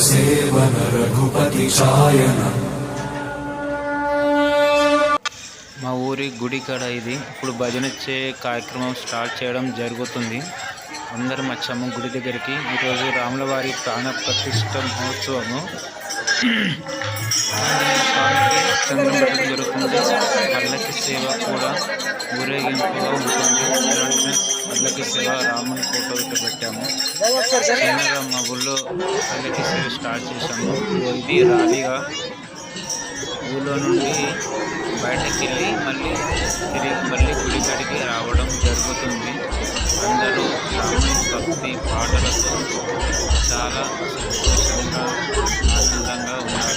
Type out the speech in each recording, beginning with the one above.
సేవన రఘుపతి ఛాయన. మా ఊరి గుడి కాడ ఇది ఇప్పుడు భజన కార్యక్రమం స్టార్ట్ చేయడం జరుగుతుంది. అందరం వచ్చాము గుడి దగ్గరికి. ఈరోజు రాములవారి ప్రాణ ప్రతిష్ఠ మహోత్సవము చంద్రం జరుగుతుంది. పల్లకి సేవ కూడా ఊరేగింపుగా ఉంటుంది. పల్లకి సేవ రాముని ఫోటో ఇట్లా పెట్టాము. చిన్నగా మా ఊళ్ళో పల్లకి సేవ స్టార్ట్ చేశాము. ఇది రాలిగా ఊళ్ళో నుండి బయటకు వెళ్ళి మళ్ళీ గుడి కాడికి రావడం జరుగుతుంది. అందరూ రాముని భక్తి పాటలతో చాలా సంతోషంగా ఆనందంగా ఉన్నారు.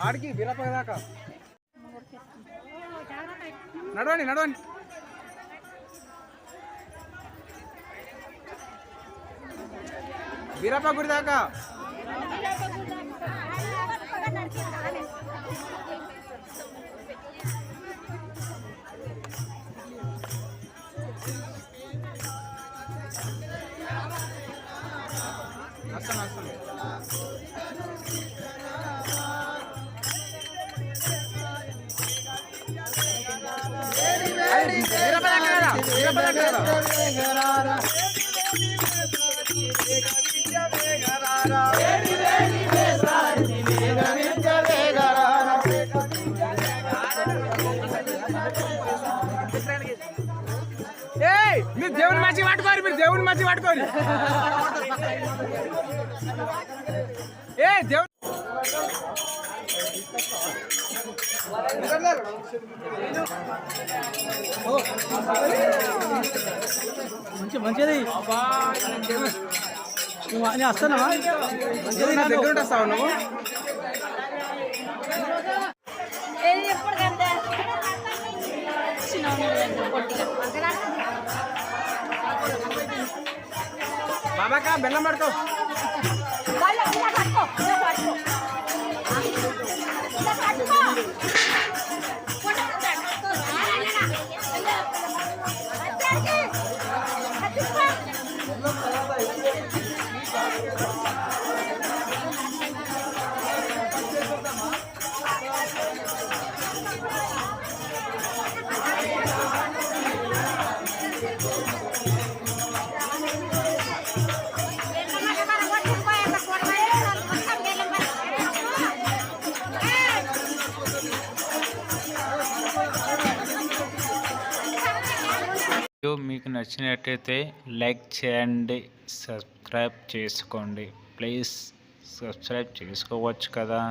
ఆడికి వీరప్ప దాకా నడవండి నడవండి. వీరప్ప గుడి దాకా వస్తాను వస్తాను. మీరు దేవుని మంచి పట్టుకోరు, మీరు దేవుని మంచి పట్టుకోరు. ఏ దేవుని మంచిది వస్తున్నావా? మంచిది నా దగ్గర వస్తావు నువ్వు. బాబాకా బెల్లం పడుకో. మీకు నచ్చినట్టయితే లైక్ చేయండి, సబ్స్క్రైబ్ చేసుకోండి. ప్లీజ్ సబ్స్క్రైబ్ చేసుకోవచ్చు కదా.